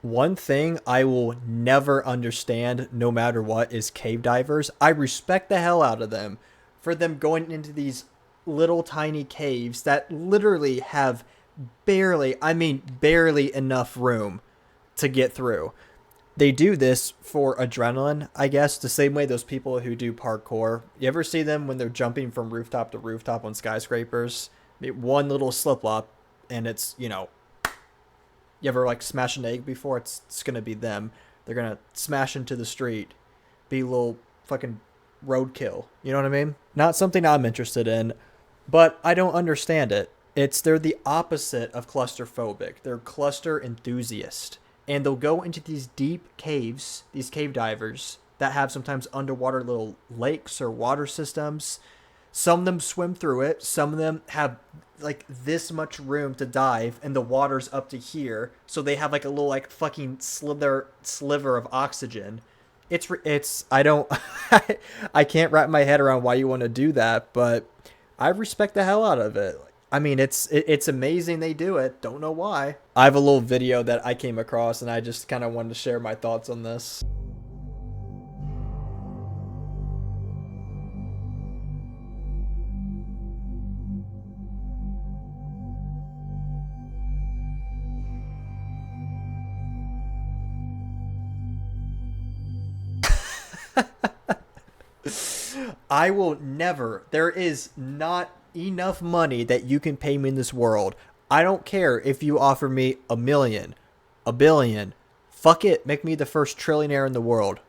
One thing I will never understand, no matter what, is cave divers. I respect the hell out of them for them going into these little tiny caves that literally have barely, I mean, barely enough room to get through. They do this for adrenaline, I guess, the same way those people who do parkour. You ever see them when they're jumping from rooftop to rooftop on skyscrapers? One little slip up, and it's. You ever like smash an egg before? It's gonna be them. They're gonna smash into the street, be a little fucking roadkill. You know what I mean? Not something I'm interested in, but I don't understand it. They're the opposite of claustrophobic. They're cluster enthusiast, and they'll go into these deep caves, these cave divers that have sometimes underwater little lakes or water systems. Some of them swim through it. Some of them have like this much room to dive, and the water's up to here, so they have like a little like fucking sliver of oxygen. It's I don't I can't wrap my head around why you want to do that, but I respect the hell out of it. I mean, it's amazing they do it. Don't know why. I have a little video that I came across, and I just kind of wanted to share my thoughts on this. I will never. There is not enough money that you can pay me in this world. I don't care if you offer me a million, a billion. Fuck it. Make me the first trillionaire in the world.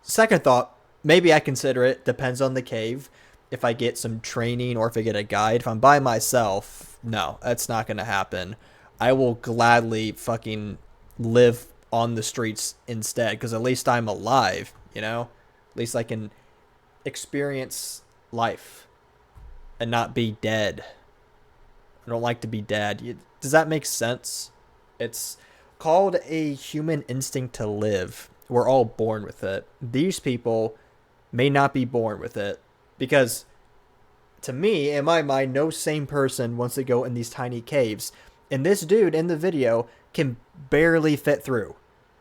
Second thought, maybe I consider it. Depends on the cave. If I get some training or if I get a guide. If I'm by myself, no, that's not going to happen. I will gladly fucking live on the streets instead, because at least I'm alive, you know? At least I can experience life and not be dead. I don't like to be dead. Does that make sense? It's called a human instinct to live. We're all born with it. These people may not be born with it, because to me, in my mind, no sane person wants to go in these tiny caves. And this dude in the video can barely fit through.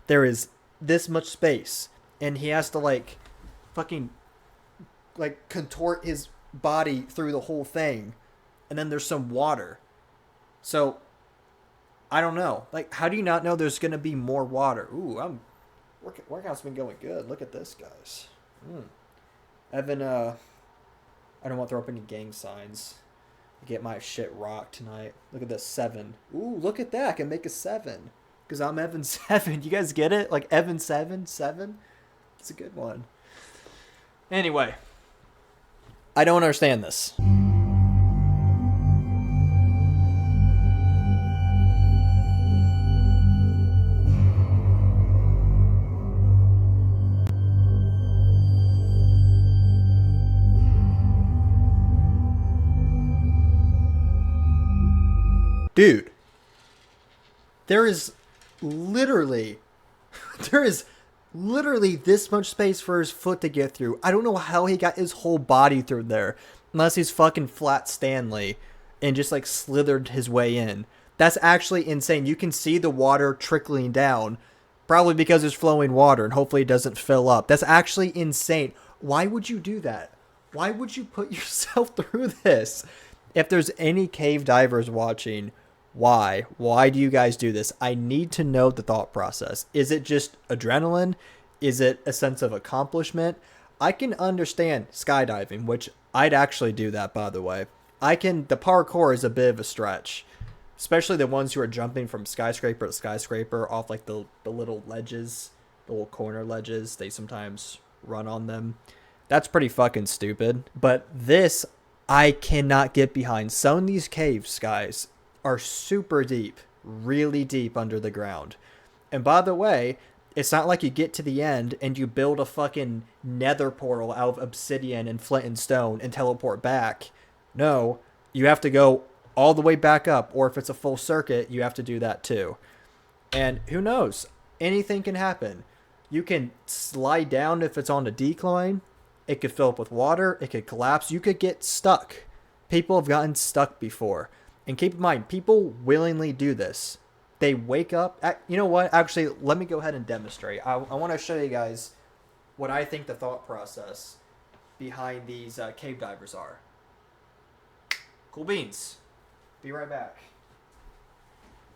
There is this much space, and he has to like fucking like contort his body through the whole thing, and then there's some water. So I don't know. Like, how do you not know there's gonna be more water? Ooh, workout's been going good. Look at this, guys. Evan, I don't want to throw up any gang signs. Get my shit rocked tonight. Look at this, 7. Ooh, look at that. I can make a 7. Because I'm Evan 7. You guys get it? Like Evan 7? 7? It's a good one. Anyway. I don't understand this. Dude, there is literally this much space for his foot to get through. I don't know how he got his whole body through there, unless he's fucking Flat Stanley and just like slithered his way in. That's actually insane. You can see the water trickling down, probably because there's flowing water, and hopefully it doesn't fill up. That's actually insane. Why would you do that? Why would you put yourself through this? If there's any cave divers watching, why? Why do you guys do this? I need to know the thought process. Is it just adrenaline? Is it a sense of accomplishment? I can understand skydiving, which I'd actually do that, by the way. The parkour is a bit of a stretch, especially the ones who are jumping from skyscraper to skyscraper off like the little ledges, the little corner ledges. They sometimes run on them. That's pretty fucking stupid. But this, I cannot get behind. Some of these caves, guys, are super deep, really deep under the ground. And by the way, it's not like you get to the end and you build a fucking nether portal out of obsidian and flint and stone and teleport back. No, you have to go all the way back up, or if it's a full circuit, you have to do that too. And who knows? Anything can happen. You can slide down if it's on a decline. It could fill up with water. It could collapse. You could get stuck. People have gotten stuck before. And keep in mind, people willingly do this. They wake up. You know what? Actually, let me go ahead and demonstrate. I want to show you guys what I think the thought process behind these cave divers are. Cool beans. Be right back.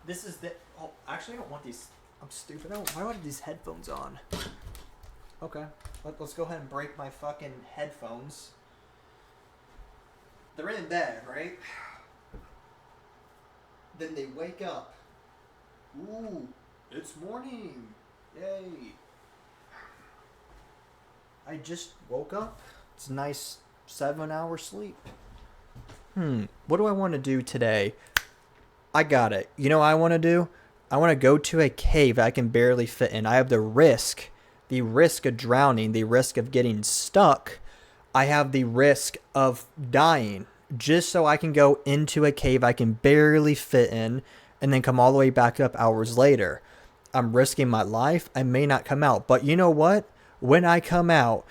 This is the... Oh, actually, I don't want these... I'm stupid. Why do I have these headphones on? Okay. Let's go ahead and break my fucking headphones. They're in bed, right? Then they wake up. Ooh, it's morning. Yay. I just woke up. It's a nice 7-hour sleep. What do I want to do today? I got it. You know what I want to do? I want to go to a cave I can barely fit in. I have the risk of drowning, the risk of getting stuck. I have the risk of dying just so I can go into a cave I can barely fit in and then come all the way back up hours later. I'm risking my life. I may not come out. But you know what? When I come out,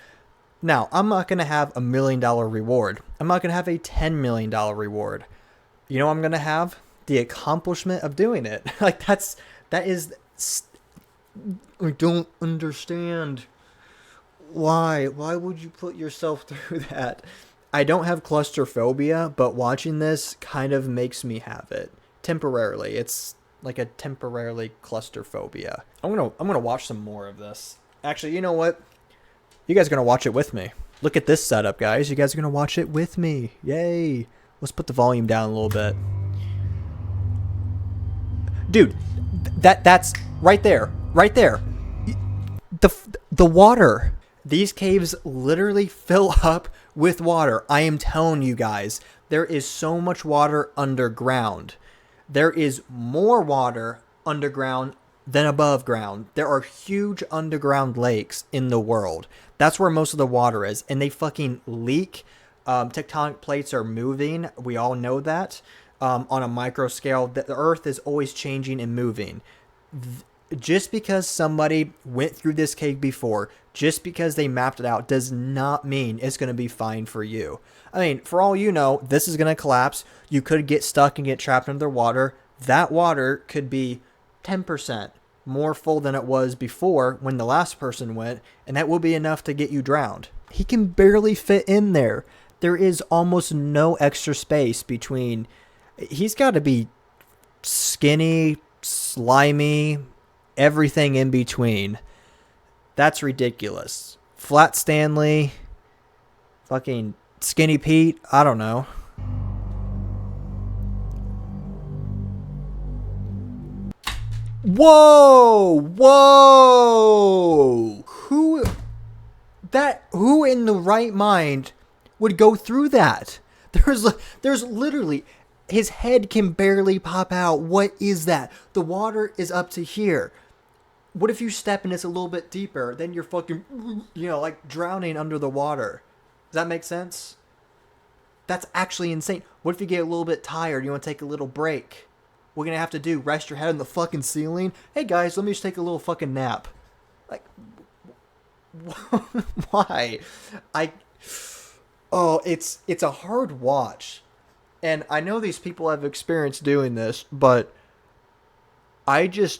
now I'm not going to have $1 million reward. I'm not going to have a $10 million reward. You know what I'm going to have? The accomplishment of doing it. Like that is, I don't understand. Why would you put yourself through that? I don't have claustrophobia, but watching this kind of makes me have it temporarily. It's like a temporarily claustrophobia. I'm gonna watch some more of this. Actually, you know what? You guys are gonna watch it with me. Look at this setup, guys. You guys are gonna watch it with me. Yay! Let's put the volume down a little bit. Dude, that's right there. Right there. The water. These caves literally fill up with water. I am telling you guys, there is so much water underground. There is more water underground than above ground. There are huge underground lakes in the world. That's where most of the water is. And they fucking leak. Tectonic plates are moving. We all know that. On a micro scale, the earth is always changing and moving. Just because somebody went through this cave before, just because they mapped it out, does not mean it's going to be fine for you. I mean, for all you know, this is going to collapse. You could get stuck and get trapped underwater. That water could be 10% more full than it was before when the last person went, and that will be enough to get you drowned. He can barely fit in there. There is almost no extra space between... He's got to be skinny, slimy, everything in between. That's ridiculous. Flat Stanley, fucking Skinny Pete, I don't know. Whoa! Whoa! Who in the right mind would go through that? There's literally... His head can barely pop out. What is that? The water is up to here. What if you step and it's a little bit deeper? Then you're fucking, like drowning under the water. Does that make sense? That's actually insane. What if you get a little bit tired? You want to take a little break? What you're going to have to do? Rest your head on the fucking ceiling? Hey guys, let me just take a little fucking nap. Like, why? It's a hard watch. And I know these people have experience doing this, but it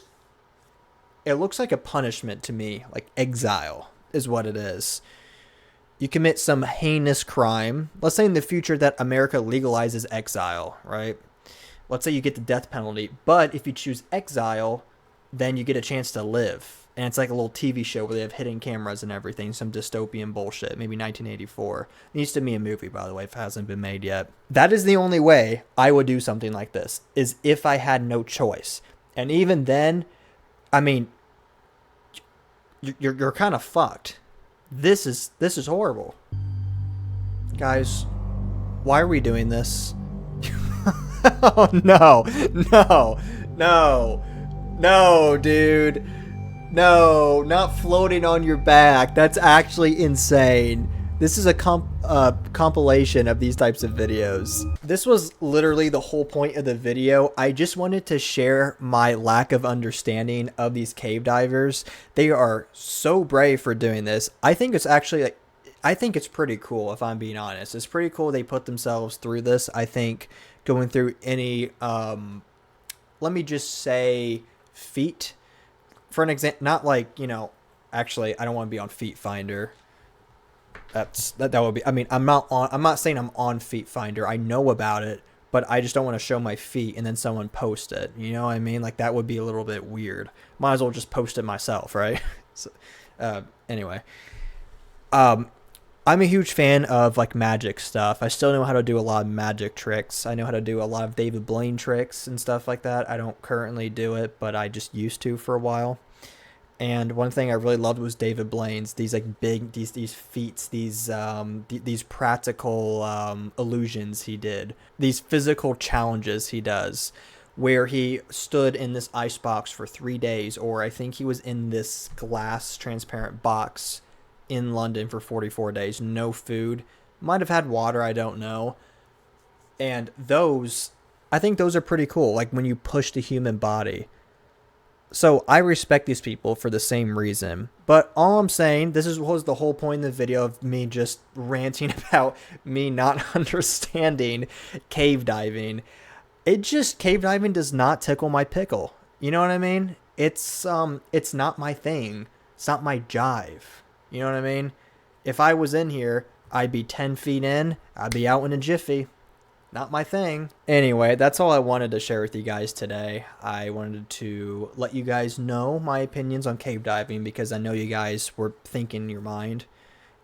looks like a punishment to me, like exile is what it is. You commit some heinous crime. Let's say in the future that America legalizes exile, right? Let's say you get the death penalty, but if you choose exile, then you get a chance to live. And it's like a little TV show where they have hidden cameras and everything, some dystopian bullshit, maybe 1984. It needs to be a movie, by the way, if it hasn't been made yet. That is the only way I would do something like this, is if I had no choice. And even then, I mean, you're kind of fucked. This is horrible. Guys, why are we doing this? Oh, no, dude. No, not floating on your back. That's actually insane. This is a compilation of these types of videos. This was literally the whole point of the video. I just wanted to share my lack of understanding of these cave divers. They are so brave for doing this. I think it's actually, I think it's pretty cool, if I'm being honest. It's pretty cool they put themselves through this. I think going through any let me just say feet. For an example, not like, actually, I don't want to be on Feet Finder. That would be, I mean, I'm not saying I'm on Feet Finder. I know about it, but I just don't want to show my feet and then someone post it. You know what I mean? Like, that would be a little bit weird. Might as well just post it myself, right? So, anyway. I'm a huge fan of like magic stuff. I still know how to do a lot of magic tricks. I know how to do a lot of David Blaine tricks and stuff like that. I don't currently do it, but I just used to for a while. And one thing I really loved was David Blaine's these like big these feats, these practical illusions he did, these physical challenges he does, where he stood in this ice box for 3 days, or I think he was in this glass transparent box in London for 44 days, no food, might have had water, I don't know. And I think those are pretty cool, like when you push the human body. So I respect these people for the same reason. But all I'm saying, was the whole point of the video of me just ranting about me not understanding cave diving. Cave diving does not tickle my pickle. You know what I mean? It's not my thing. It's not my jive. You know what I mean? If I was in here, I'd be 10 feet in. I'd be out in a jiffy. Not my thing. Anyway, that's all I wanted to share with you guys today. I wanted to let you guys know my opinions on cave diving because I know you guys were thinking in your mind.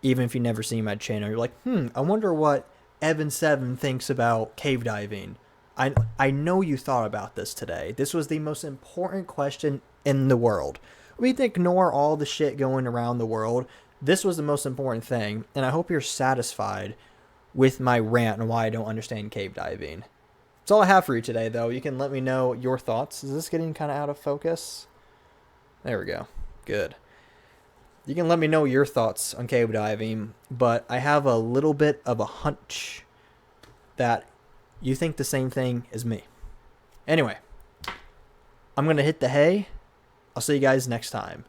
Even if you never seen my channel, you're like, I wonder what Evan7 thinks about cave diving. I know you thought about this today. This was the most important question in the world. We can ignore all the shit going around the world. This was the most important thing, and I hope you're satisfied with my rant on why I don't understand cave diving. That's all I have for you today, though. You can let me know your thoughts. Is this getting kind of out of focus? There we go. Good. You can let me know your thoughts on cave diving, but I have a little bit of a hunch that you think the same thing as me. Anyway, I'm going to hit the hay. I'll see you guys next time.